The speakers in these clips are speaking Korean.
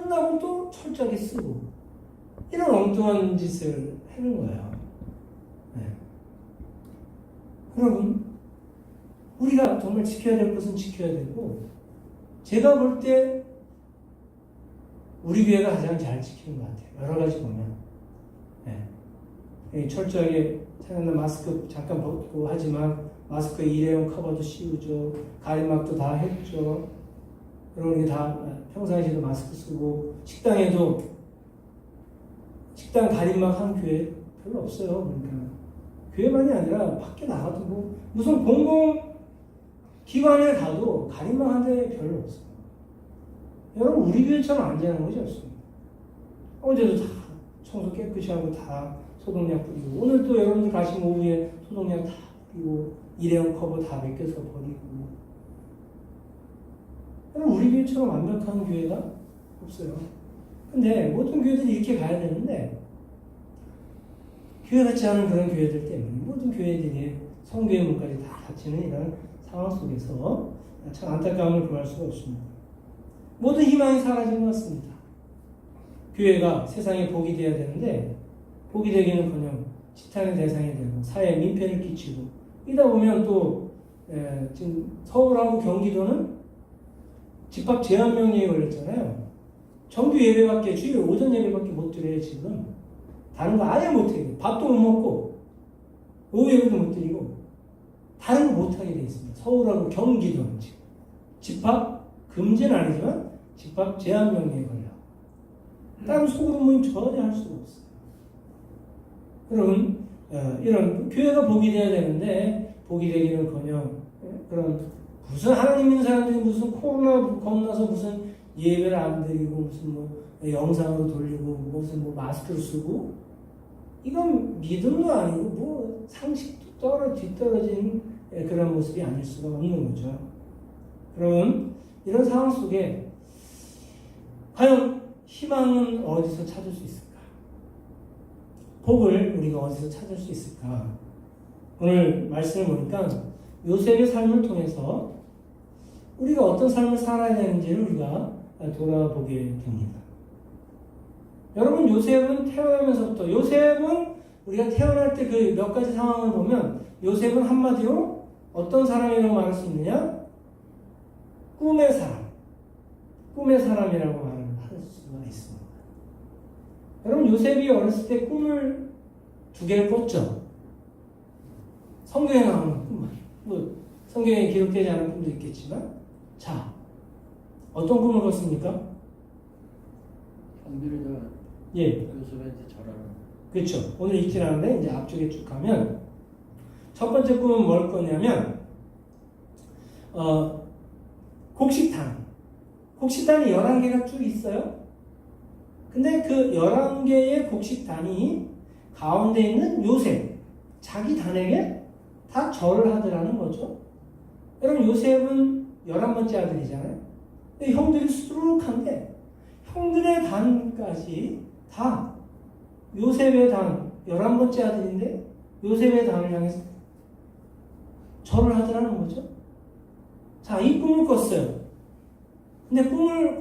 끝나고 또 철저하게 쓰고 이런 엉뚱한 짓을 하는 거예요. 네. 여러분, 우리가 정말 지켜야 될 것은 지켜야 되고, 제가 볼 때 우리 교회가 가장 잘 지키는 것 같아요. 여러 가지 보면. 네. 철저하게 찬양단 마스크 잠깐 벗고 하지만 마스크에 일회용 커버도 씌우죠. 가림막도 다 했죠. 여러분이 다 평상시에도 마스크 쓰고, 식당에도 식당 가림막 한 교회 별로 없어요. 그러니까 교회만이 아니라 밖에 나가도 뭐 무슨 공공 기관에 가도 가림막 한 대 별로 없어요. 여러분, 우리 교회처럼 안 되는 것이 없습니다. 어제도 다 청소 깨끗이 하고 다 소독약 뿌리고, 오늘도 여러분들 가신 오후에 소독약 다 뿌리고 일회용 커버 다 벗겨서 버리고. 여러분, 우리 교회처럼 완벽한 교회가 없어요. 근데 모든 교회들이 이렇게 가야 되는데, 교회 같지 않은 그런 교회들 때문에 모든 교회들이 성교의 문까지 다 갖추는 이런 상황 속에서 참 안타까움을 금할 수가 없습니다. 모든 희망이 사라진 것 같습니다. 교회가 세상에 복이 되어야 되는데 복이 되기는커녕 지탄의 대상이 되고 사회에 민폐를 끼치고, 이러다 보면 또 지금 서울하고 경기도는 집합 제한 명령이 걸렸잖아요. 정규 예배밖에, 주일 오전 예배밖에 못 드려요. 지금 다른 거 아예 못 해요. 밥도 못 먹고 오후 예배도 못 드리고 다른 거 못 하게 돼 있습니다. 서울하고 경기도는 지금 집합 금지는 아니지만 집합 제한 명령이 걸려. 다른 소그룹은 전혀 할 수가 없어요. 여러분, 이런 교회가 복이 돼야 되는데 복이 되기는커녕 그런 무슨 하나님 있는 사람들이 무슨 코로나 겁나서 무슨 예배를 안 드리고 무슨 뭐 영상으로 돌리고 무슨 뭐 마스크를 쓰고, 이건 믿음도 아니고 뭐 상식도 뒤떨어진 그런 모습이 아닐 수가 없는 거죠. 그럼 이런 상황 속에 과연 희망은 어디서 찾을 수 있을까? 복을 우리가 어디서 찾을 수 있을까? 오늘 말씀을 보니까 요셉의 삶을 통해서 우리가 어떤 삶을 살아야 되는지를 우리가 돌아보게 됩니다. 여러분, 요셉은 태어나면서부터, 요셉은 우리가 태어날 때 그 몇 가지 상황을 보면 요셉은 한마디로 어떤 사람이라고 말할 수 있느냐? 꿈의 사람, 꿈의 사람이라고 말할 수가 있습니다. 여러분, 요셉이 어렸을 때 꿈을 두 개를 꿨죠. 성경에 나오는 꿈, 뭐 성경에 기록되지 않은 꿈도 있겠지만, 자, 어떤 꿈을 꿨습니까? 형들이가 요셉한테 절하는. 그렇죠. 오늘 읽진 않은데 이제 앞쪽에 쭉 가면 첫 번째 꿈은 뭘 꿨냐면 곡식단. 곡식단이 11개가 쭉 있어요. 근데 그 11개의 곡식단이 가운데 있는 요셉, 자기 단에게 다 절을 하더라는 거죠. 여러분, 요셉은 11번째 아들이잖아요. 근데 형들이 수두룩한데 형들의 단까지 다 요셉의 단, 11번째 아들인데 요셉의 단을 향해서 절을 하더라는 거죠. 자, 이 꿈을 꿨어요. 근데 꿈을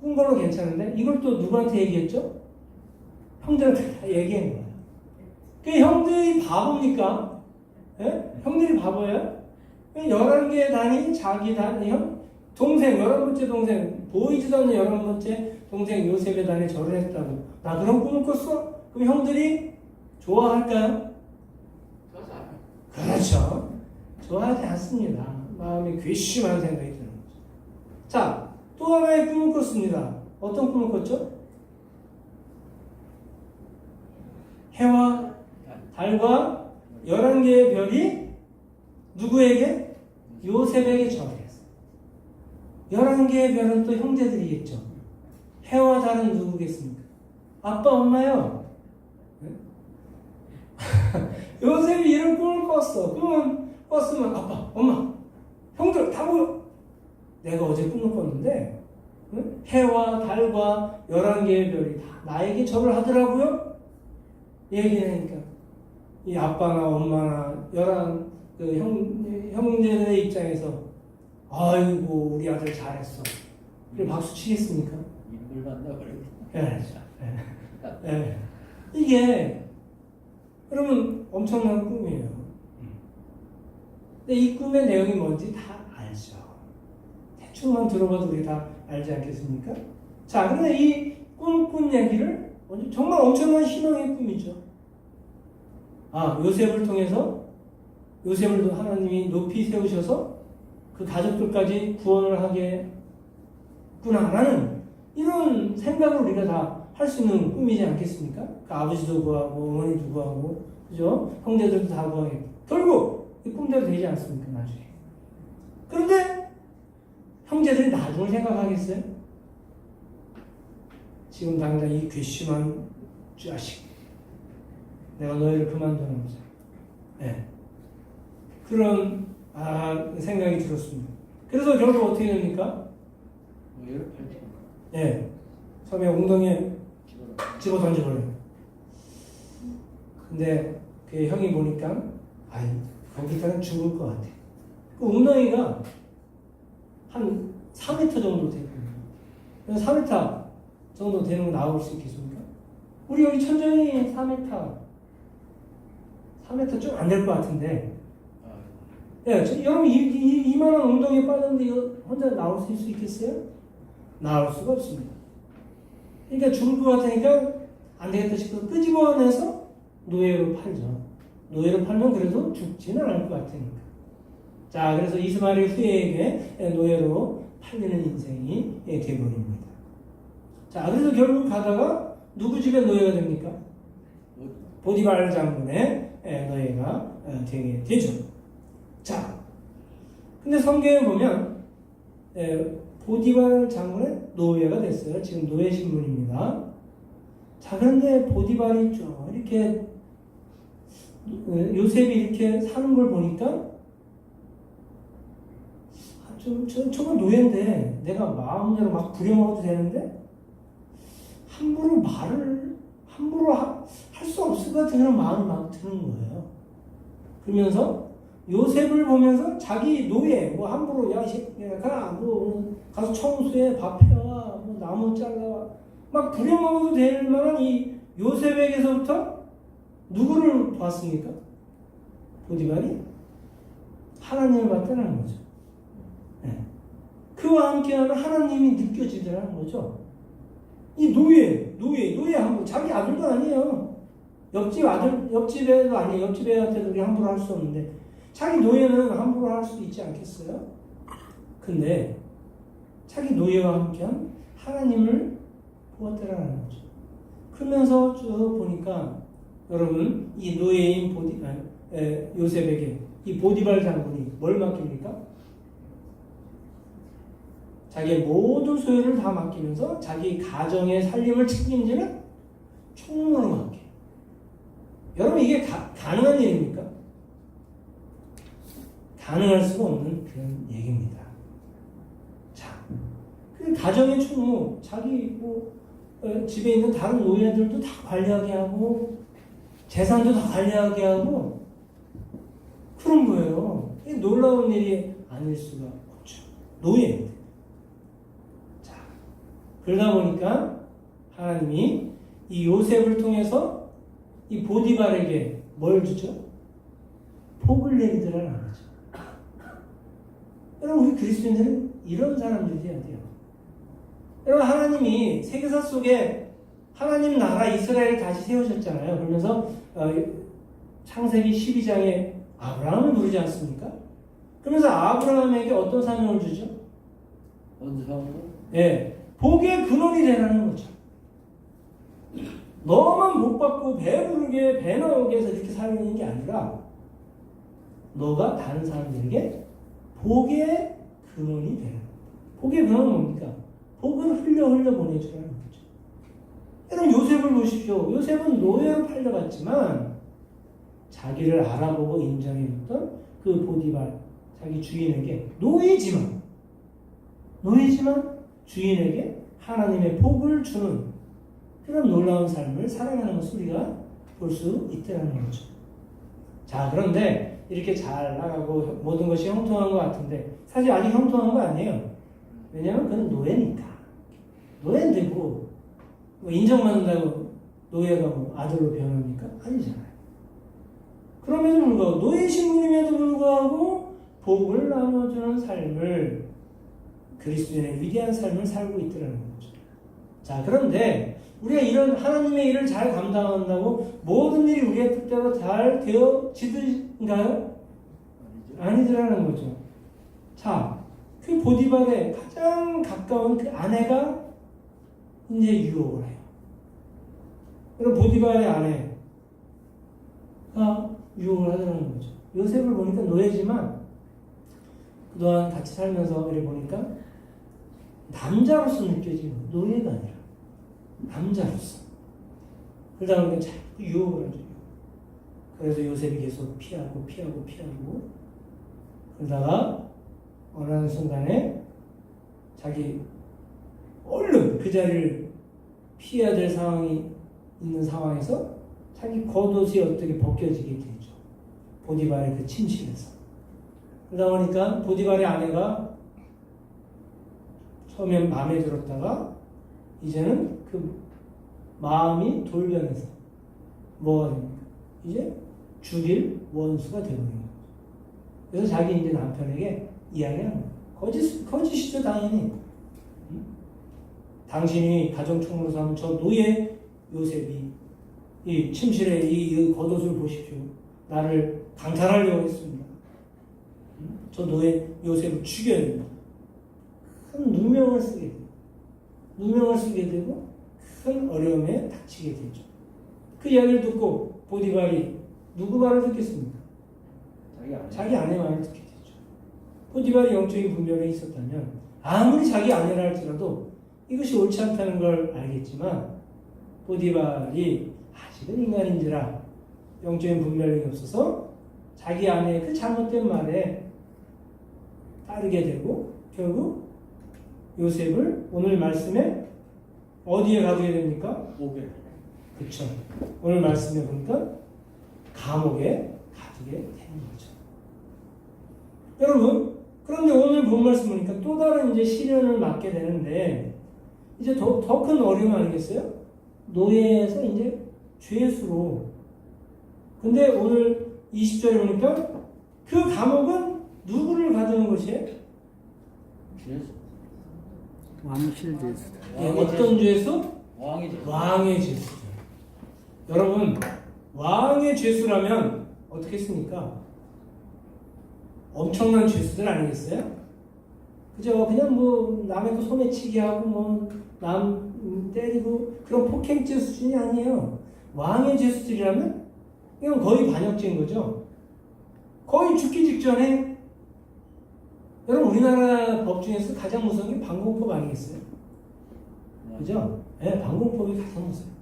꾼 걸로 괜찮은데 이걸 또 누구한테 얘기했죠? 형들한테 다 얘기한 거예요. 그 형들이 바보입니까? 예? 형들이 바보예요? 11개의 단이 자기 단, 동생, 11번째 동생, 보이지도 않는 11번째 동생 요셉의 단에 절을 했다고. 나 그런 꿈을 꿨어? 그럼 형들이 좋아할까요? 그렇죠. 좋아하지 않습니다. 마음에 괘씸한 생각이 드는 거죠. 자, 또 하나의 꿈을 꿨습니다. 어떤 꿈을 꿨죠? 해와 달과 11개의 별이 누구에게? 요셉에게 절했어요. 11개의 별은 또 형제들이겠죠. 해와 달은 누구겠습니까? 아빠, 엄마요. 네? 요셉이 이런 꿈을 꿨어. 꿨으면 아빠, 엄마, 형들 다 모여. 내가 어제 꿈을 꿨는데 해와 달과 11개의 별이 다 나에게 절을 하더라고요. 얘기하니까 이 아빠나 엄마나 11 형제들의 입장에서 아이고 우리 아들 잘했어. 그래 박수 치겠습니까? 만나버리고. 예. 예. 이게 그러면 엄청난 꿈이에요. 근데 이 꿈의 내용이 뭔지 다 알죠. 대충만 들어봐도 우리 다 알지 않겠습니까? 자, 그런데 이 꿈 얘기를 정말 엄청난 희망의 꿈이죠. 아, 요셉을 통해서 요셉을 하나님이 높이 세우셔서 그 가족들까지 구원을 하겠구나라는 이런 생각을 우리가 다 할 수 있는 꿈이지 않겠습니까? 그 아버지도 구하고 어머니도 구하고 그죠? 형제들도 다 구하겠고 결국 이 꿈대로 되지 않습니까? 나중에. 그런데 형제들이 나중을 생각하겠어요? 지금 당장 이 괘씸한 자식 내가 너희를 그만두는지 그런 생각이 들었습니다. 그래서 결국 어떻게 됩니까? 노예를 팔지. 처음에 웅덩이에 집어 던져버려요. 근데 그 형이 보니까 거기다가 죽을 것 같아. 그 웅덩이가 한 4m 정도 되거든요. 그래서 4m 정도 되는 거 나올 수 있겠습니까? 우리 여기 천정이 4m 좀 안 될 것 같은데. 여러분 이만한 웅덩이에 빠졌는데 이거 혼자 나올 수 있겠어요? 나올 수가 없습니다. 그러니까 죽을 것 같으니까 안 되겠다 싶어서 끄집어내서 노예로 팔죠. 노예로 팔면 그래도 죽지는 않을 것 같으니까. 자, 그래서 이스마엘 후예에게 노예로 팔리는 인생이 되어버립니다. 자, 그래서 결국 가다가 누구 집에 노예가 됩니까? 보디발 장군의 노예가 되게 되죠. 자, 근데 성경에 보면 보디발 장군의 노예가 됐어요. 지금 노예 신분입니다. 자, 그런데 보디발이 좀 이렇게 요셉이 이렇게 사는 걸 보니까 저건 노예인데 내가 마음대로 막 부려먹어도 되는데 함부로 할 수 없을 것 같은 그런 마음이 막 드는 거예요. 그러면서 요셉을 보면서 자기 노예 뭐 함부로 야 이 새끼야 뭐 가서 청소해 밥 해와 뭐 나무 잘라 막 부려먹어도 될 만한 이 요셉에게서부터 누구를 봤습니까? 보디발이 하나님을 봤다는 거죠. 그와 함께하는 하나님이 느껴지더라는 거죠. 이 노예 함부로 자기 아들도 아니에요. 옆집에도 아니에요. 옆집 애한테도 우리 함부로 할 수 없는데 자기 노예는 함부로 할 수도 있지 않겠어요? 근데 자기 노예와 함께한 하나님을 보았더라는 거죠. 그러면서 쭉 보니까 여러분 이 노예인 요셉에게 이 보디발 장군이 뭘 맡깁니까? 자기의 모든 소유를 다 맡기면서 자기 가정의 살림을 책임지는 총무로 맡겨. 여러분 이게 가능한 일입니까? 가능할 수가 없는 그런 얘기입니다. 자, 그 가정의 총무, 자기 집에 있는 다른 노예들도 다 관리하게 하고 재산도 다 관리하게 하고 그런 거예요. 이게 놀라운 일이 아닐 수가 없죠. 노예인데. 자, 그러다 보니까 하나님이 이 요셉을 통해서 이 보디발에게 뭘 주죠? 복을 내리더라는 거죠. 여러분 우리 그리스도인들은 이런 사람들이어야 돼요. 여러분 하나님이 세계사 속에 하나님 나라 이스라엘을 다시 세우셨잖아요. 그러면서 창세기 12장에 아브라함을 부르지 않습니까? 그러면서 아브라함에게 어떤 사명을 주죠? 어떤 사명을? 복의 근원이 되라는 거죠. 너만 복 받고 배부르게 배 나오게 해서 이렇게 살는 게 아니라 너가 다른 사람들에게 복의 근원이 되라. 복의 근원은 뭡니까? 복을 흘려 보내주라는 거죠. 여러분 요셉을 보십시오. 요셉은 노예로 팔려갔지만 자기를 알아보고 인정해줬던 그 보디발 자기 주인에게 노예지만 주인에게 하나님의 복을 주는 그런 놀라운 삶을 살아가는 것을 우리가 볼 수 있다는 거죠. 자, 그런데 이렇게 잘 나가고 모든 것이 형통한 것 같은데 사실 아직 형통한 거 아니에요. 왜냐하면 그는 노예니까. 노예인데 뭐 뭐 인정받는다고 노예가 뭐 아들로 변합니까? 아니잖아요. 그럼에도 불구하고 노예 신분임에도 불구하고 복을 나눠주는 삶을 그리스도인의 위대한 삶을 살고 있더라는 거죠. 자, 그런데 우리가 이런 하나님의 일을 잘 감당한다고 모든 일이 우리의 뜻대로 잘 되어지든가요? 아니더라는 거죠. 자, 그 보디발의 가장 가까운 그 아내가 이제 유혹을 해요. 그럼 보디발의 아내가 유혹을 하더라는 거죠. 요셉을 보니까 노예지만 그동안 같이 살면서 그래 보니까 남자로서 느껴지는 노예가 아니라 남자로서. 그러다 보니까 자꾸 유혹을 하죠. 그래서 요셉이 계속 피하고 그러다가 어느 한 순간에 자기 얼른 그 자리를 피해야 될 상황이 있는 상황에서 자기 겉옷이 어떻게 벗겨지게 되죠. 보디발의 그 침실에서. 그러다 보니까 보디발의 아내가 처음엔 마음에 들었다가 이제는 그 마음이 돌변해서 뭐가 됩니까? 이제 죽일 원수가 되는 거예요. 그래서 자기 이제 남편에게 이야기하는 거예요. 거짓이죠, 당연히. 당신이 가정총무로 하면 저 노예 요셉이 이 침실에 이 겉옷을 보십시오. 나를 강탈하려고 했습니다. 저 노예 요셉을 죽여야 됩니다. 큰 누명을 쓰게 돼요. 누명을 쓰게 되고 큰 어려움에 닥치게 되죠. 그 이야기를 듣고 보디발이 누구 말을 듣겠습니까? 자기 아내 말을 듣게 되죠. 보디발이 영적인 분별이 있었다면 아무리 자기 아내라 할지라도 이것이 옳지 않다는 걸 알겠지만 보디발이 아직은 인간인지라 영적인 분별력이 없어서 자기 아내의 그 잘못된 말에 따르게 되고 결국 요셉을 오늘 말씀에 어디에 가두게 됩니까? 목에. 그렇죠. 오늘 말씀에 보니까 감옥에 가두게 되는 거죠. 여러분, 그런데 오늘 본 말씀 보니까 또 다른 이제 시련을 맞게 되는데 이제 더 큰 어려움 아니겠어요? 노예에서 이제 죄수로. 근데 오늘 20절에 보니까 그 감옥은 누구를 가두는 것이에요? 죄수. 왕실 죄수. 예, 어떤 죄수? 왕의 죄수. 왕의 죄수들. 여러분, 왕의 죄수라면 어떻게 했습니까? 엄청난 죄수들 아니겠어요? 그죠? 그냥 뭐 남의 거 소매치기 하고 뭐 남 때리고 그런 폭행죄 수준이 아니에요. 왕의 죄수들이라면 이건 거의 반역죄인 거죠. 거의 죽기 직전에. 여러분, 우리나라 법 중에서 가장 무서운 게 방공법 아니겠어요? 그죠? 네, 방공법이 가장 무서워요.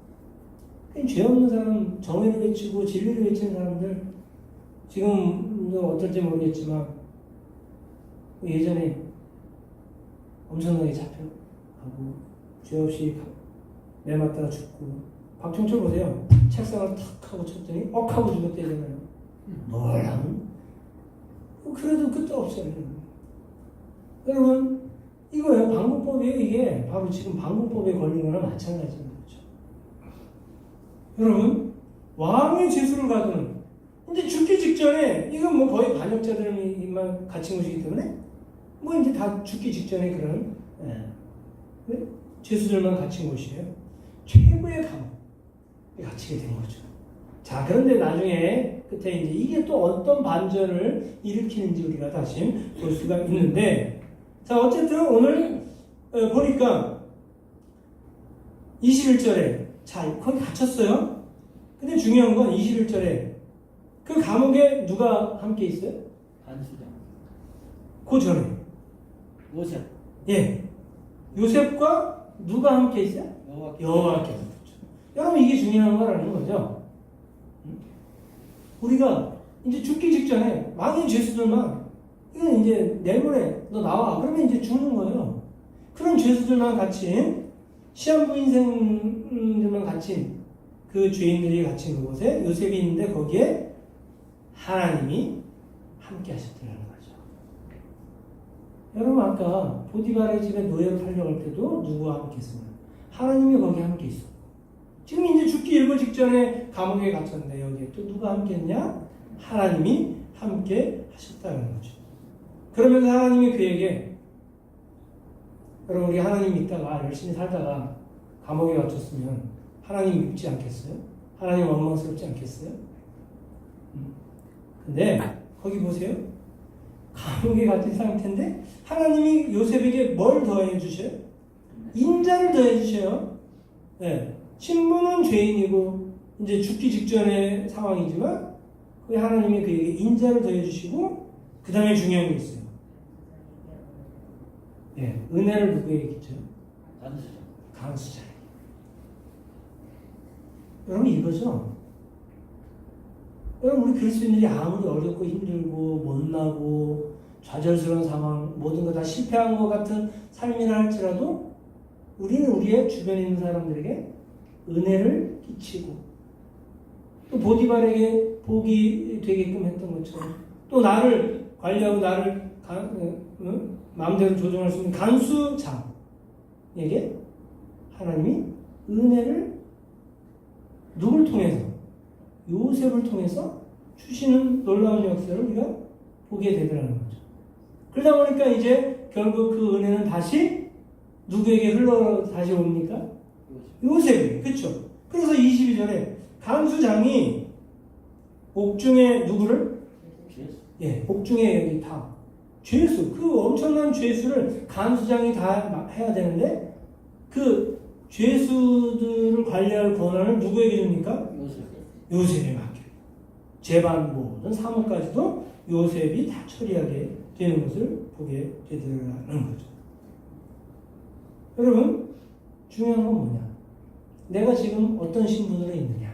죄 없는 사람, 정의를 외치고 진리를 외치는 사람들, 지금 어떨지 모르겠지만 예전에 엄청나게 잡혀가고 죄 없이 매 맞다가 죽고. 박종철 보세요. 책상을 탁 하고 쳤더니 억 하고 죽었대잖아요. 뭘 하면? 그래도 끝도 없어요. 여러분, 이거예요. 방공법이에요. 이게 바로 지금 방공법에 걸린 거랑 마찬가지인 거죠. 여러분, 왕의 죄수를 가두는, 이제 죽기 직전에, 이건 뭐 거의 반역자들만 갇힌 것이기 때문에 뭐 이제 다 죽기 직전에 그런 죄수들만 갇힌 곳이에요. 최고의 감옥에 갇히게 된 거죠. 자, 그런데 나중에 끝에 이제 이게 또 어떤 반전을 일으키는지 우리가 다시 볼 수가 있는데, 자, 어쨌든 오늘 보니까 21절에 자, 거기 갇혔어요. 근데 중요한 건 21절에 그 감옥에 누가 함께 있어요? 간수장. 그 전에. 요셉. 예. 요셉과 누가 함께 있어요? 여호와께서. 여러분, 이게 중요한 거라는 거죠. 우리가 이제 죽기 직전에 왕의 죄수들만, 이건 이제 내보내, 너 나와. 그러면 이제 죽는 거예요. 그런 죄수들만 갇힌, 시한부 인생들만 갇힌 그 죄인들이 갇힌 그곳에 요셉이 있는데 거기에 하나님이 함께 하셨더라는 거죠. 여러분, 아까 보디발의 집에 노예로 팔려갈 때도 누구와 함께 있었나요? 하나님이 거기 함께 있었고, 지금 이제 죽기 일보 직전에 감옥에 갇혔는데 여기에 또 누가 함께 했냐? 하나님이 함께 하셨다는 거죠. 그러면서 하나님이 그에게, 여러분 우리 하나님 믿다가 열심히 살다가 감옥에 갇혔으면 하나님 믿지 않겠어요? 하나님 원망스럽지 않겠어요? 근데 거기 보세요. 감옥에 갇힌 상태인데 하나님이 요셉에게 뭘 더해 주셔요? 인자를 더해 주셔요. 네. 신부는 죄인이고 이제 죽기 직전의 상황이지만 그 하나님이 그에게 인자를 더해 주시고 그 다음에 중요한 게 있어요. 네. 은혜를 누구에게 끼쳐요? 간수장. 간수자. 여러분 이거죠? 여러분 우리 그리스도인들이 아무리 어렵고 힘들고 못나고 좌절스러운 상황 모든 거 다 실패한 것 같은 삶이라 할지라도 우리는 우리의 주변에 있는 사람들에게 은혜를 끼치고 또 보디발에게 복이 되게끔 했던 것처럼 또 나를 관리하고 나를 마음대로 조정할 수 있는 간수장에게 하나님이 은혜를 누굴 통해서? 요셉을 통해서 주시는 놀라운 역사를 우리가 보게 되더라는 거죠. 그러다 보니까 이제 결국 그 은혜는 다시 누구에게 흘러 다시 옵니까? 요셉에게. 그렇죠? 그래서 22절에 간수장이 옥중에 누구를? 죄수. 예, 옥중에 여기 다 죄수, 그 엄청난 죄수를 간수장이 다 해야 되는데 그 죄수들을 관리할 권한을 누구에게 줍니까? 요셉. 요셉에 맡겨요. 재반 모든 사무까지도 요셉이 다 처리하게 되는 것을 보게 되더라는 거죠. 여러분 중요한 건 뭐냐? 내가 지금 어떤 신분으로 있느냐?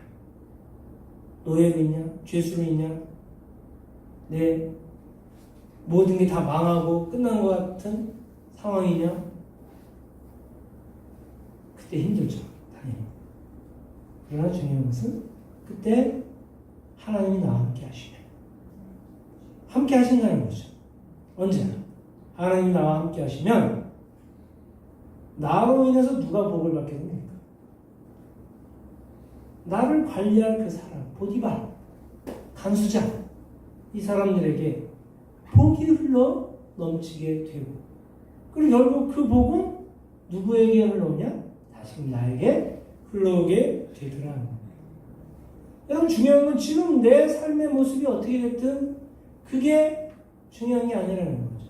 노예로 있냐? 죄수로 있냐? 내 모든 게 다 망하고 끝난 것 같은 상황이냐? 그때 힘들죠. 당연히. 그러나 중요한 것은 그때 하나님이 나와 함께 하시면 함께 하신다는 거죠. 언제나 하나님이 나와 함께 하시면 나로 인해서 누가 복을 받게 됩니까? 나를 관리할 그 사람, 보디발, 간수장, 이 사람들에게 복이 흘러 넘치게 되고 그리고 결국 그 복은 누구에게 흘러오냐? 다시 나에게 흘러오게 되더라는 겁니다. 여러분 중요한 건 지금 내 삶의 모습이 어떻게 됐든 그게 중요한 게 아니라는 거죠.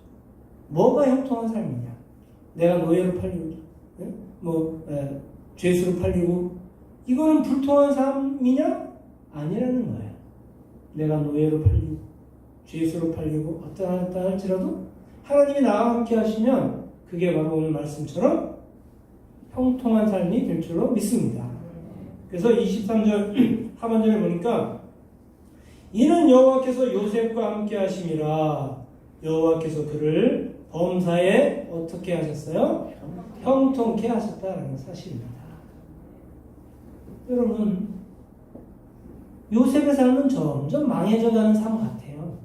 뭐가 형통한 삶이냐? 내가 노예로 팔리고 죄수로 팔리고 이거는 불통한 삶이냐? 아니라는 거예요. 내가 노예로 팔리고 죄수로 팔리고 어떠하다 할지라도 하나님이 나와 함께 하시면 그게 바로 오늘 말씀처럼 형통한 삶이 될 줄로 믿습니다. 그래서 23절 하반절에 보니까 이는 여호와께서 요셉과 함께 하심이라 여호와께서 그를 범사에 어떻게 하셨어요? 형통케 하셨다라는 사실입니다. 여러분 요셉의 삶은 점점 망해져가는 삶 같아요.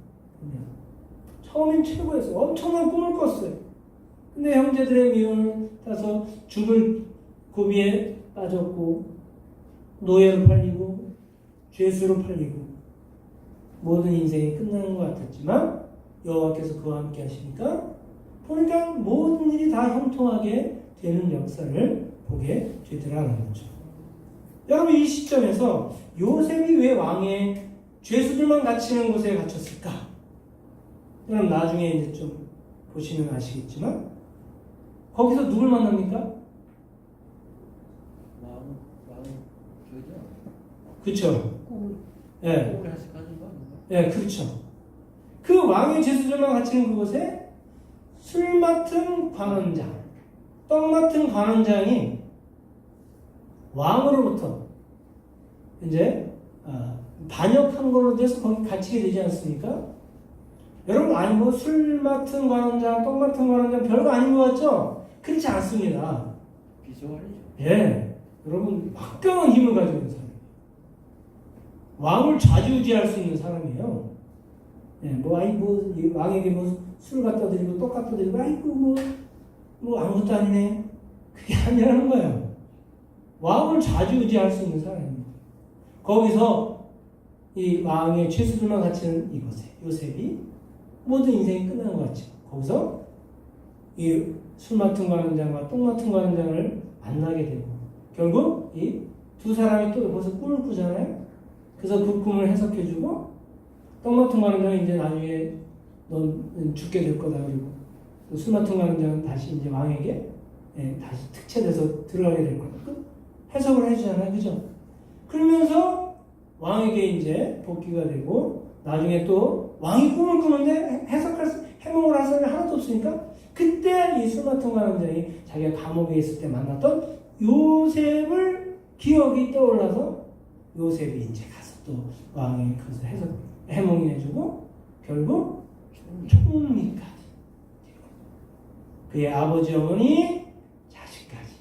처음엔 최고였어요. 엄청난 꿈을 꿨어요. 근데 형제들의 미움을 타서 죽을 고비에 빠졌고 노예로 팔리고 죄수로 팔리고 모든 인생이 끝나는 것 같았지만 여호와께서 그와 함께 하시니까 보니까 모든 일이 다 형통하게 되는 역사를 보게 되더라는 거죠. 여러분 이 시점에서 요셉이 왜 왕의 죄수들만 갇히는 곳에 갇혔을까? 여러분 나중에 이제 좀 보시면 아시겠지만 거기서 누굴 만납니까? 마음 저죠. 그렇죠. 예, 꿈을 해석하는 거 아닌가? 예, 그렇죠. 그 왕의 죄수들만 갇히는 그곳에 술 맡은 관원장, 떡 맡은 관원장이 왕으로부터 이제 반역한 걸로 돼서 거기 갇히게 되지 않습니까? 여러분 아니 뭐 술 맡은 관원장, 떡 맡은 관원장 별거 아닌 것 같죠? 그렇지 않습니다. 비서관이죠. 예, 여러분 막강한 힘을 가지고 있는 사람이에요. 왕을 좌지우지할 수 있는 사람이에요. 예, 뭐 아니 뭐 왕에게 뭐 술 갖다 드리고 떡 갖다 드리고 아이고 뭐 아무것도 아니네. 그게 아니라는 거예요. 왕을 좌지우지할 수 있는 사람입니다. 거기서 이 왕의 죄수들만 갇히는 이곳에 요셉이 모든 인생이 끝나는 것 같죠. 거기서 이 술 맡은 관원장과 똥 맡은 관원장을 만나게 되고 결국 이 두 사람이 또 거기서 꿈을 꾸잖아요. 그래서 그 꿈을 해석해주고 똥 맡은 관원장은 이제 나중에 넌 죽게 될 거다. 그리고 술 맡은 관원장은 다시 이제 왕에게 다시 특채돼서 들어가게 될 거다. 해석을 해주잖아요. 그죠? 그러면서 왕에게 이제 복귀가 되고 나중에 또 왕이 꿈을 꾸는데 해몽을 할 사람이 하나도 없으니까 그때 이 술 맡은 관원장이 자기가 감옥에 있을 때 만났던 요셉을 기억이 떠올라서 요셉이 이제 가서 또 왕이 그것을 해몽해주고 결국 총리까지 그의 아버지 어머니 자식까지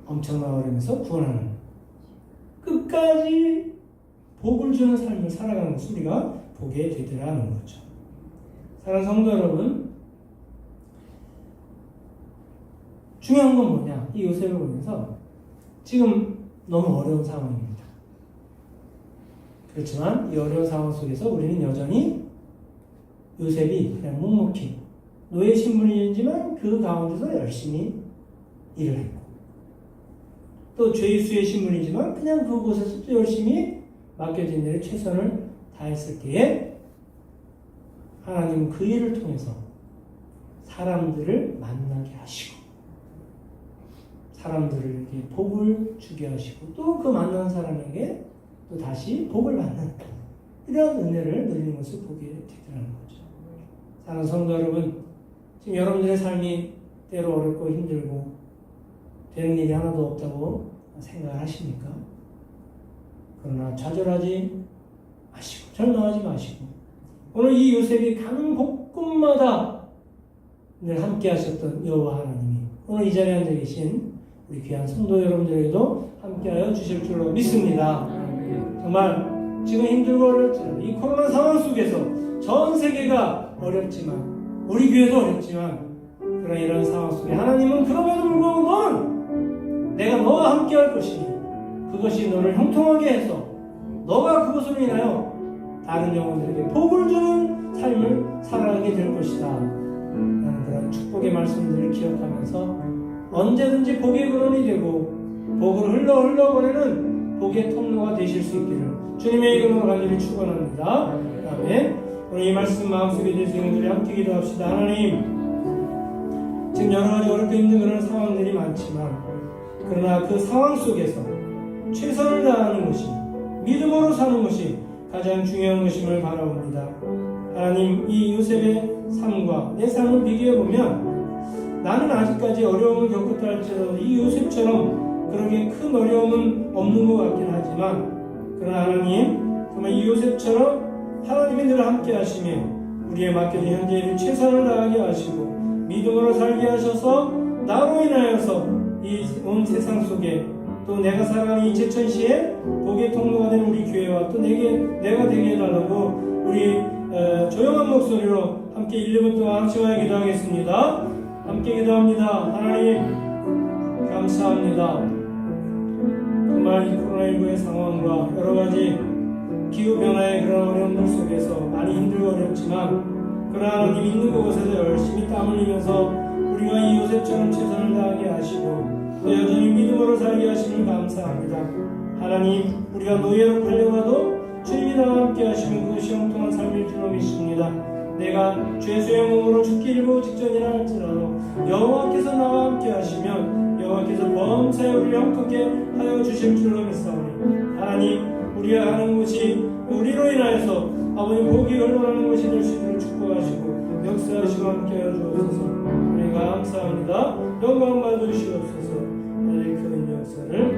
엄청난 어려움에서 구원하는 끝까지 복을 주는 삶을 살아가는 것을 우리가 보게 되더라는 거죠. 사랑하는 성도 여러분, 중요한 건 뭐냐? 이 요셉을 보면서 지금 너무 어려운 상황입니다. 그렇지만 이 어려운 상황 속에서 우리는 여전히 요셉이 그냥 묵묵히 노예 신분이지만 그 가운데서 열심히 일을 했고 또 죄수의 신분이지만 그냥 그곳에서 또 열심히 맡겨진 일에 최선을 다했을 때에 하나님은 그 일을 통해서 사람들을 만나게 하시고 사람들에게 복을 주게 하시고 또 그 만난 사람에게 또 다시 복을 받는 이런 은혜를 누리는 것을 보게 되더라는 거죠. 사랑하는 성도 여러분, 지금 여러분들의 삶이 때로 어렵고 힘들고 되는 일이 하나도 없다고 생각을 하십니까? 그러나 좌절하지 마시고 절망하지 마시고 오늘 이 요셉이 가는 곳곳마다 늘 함께 하셨던 여호와 하나님이 오늘 이 자리에 앉아 계신 우리 귀한 성도 여러분들에게도 함께하여 주실 줄로 믿습니다. 정말 지금 힘들고 어렵지만 이 코로나 상황 속에서 전 세계가 어렵지만 우리 교회도 어렵지만 그런 이런 상황 속에 하나님은 그럼에도 불구하고 너는 내가 너와 함께 할 것이니 그것이 너를 형통하게 해서 너가 그것으로 인하여 다른 영혼들에게 복을 주는 삶을 살아가게 될 것이다 라는 그런 축복의 말씀들을 기억하면서 언제든지 복의 근원이 되고 복을 흘러보내는 복의 통로가 되실 수 있기를 주님의 이름으로 간절히 축원합니다. 아멘. 오늘 이 말씀 마음속에 대해서 우리 함께 기도합시다. 하나님, 지금 여러 가지 어렵고 힘든 그런 상황들이 많지만 그러나 그 상황 속에서 최선을 다하는 것이 믿음으로 사는 것이 가장 중요한 것임을 바라봅니다. 하나님, 이 요셉의 삶과 내 삶을 비교해보면 나는 아직까지 어려움을 겪었다 할지라도 이 요셉처럼 그렇게 큰 어려움은 없는 것 같긴 하지만 그러나 하나님, 정말 이 요셉처럼 하나님이 늘 함께 하시며 우리의 맡겨진 현재 일을 최선을 다하게 하시고 믿음으로 살게 하셔서 나로 인하여서 이 온 세상 속에 또 내가 살아가는 이 제천시에 복의 통로가 된 우리 교회와 또 내가 되게 해달라고 우리 조용한 목소리로 함께 1분 동안 함께 기도하겠습니다. 함께 기도합니다. 하나님 감사합니다. 정말 이 코로나19의 상황과 여러가지 기후변화의 그런 어려움들 속에서 많이 힘들고 어렵지만 그러나 하나님 있는 곳에서 열심히 땀 흘리면서 우리가 이 요셉처럼 최선을 다하게 하시고 또 여전히 믿음으로 살게 하심을 감사합니다. 하나님, 우리가 노예로 팔려가도 주님이 나와 함께 하시면 그것이 형통한 삶일 줄로 믿습니다. 내가 죄수의 몸으로 죽기 일보 직전이라 할지라도 여호와께서 나와 함께 하시면 여호와께서 범사에 우리를 형통케 하여 주실 줄로 믿사오니 하나님, 우리가 하는 것이 우리로 인하여서 아버님 복이 흘러가는 것이 될 수 있도록 축복하시고 역사하시고 함께하여 주옵소서. 우리가 감사합니다. 영광 받으시옵소서. 나의 큰 역사를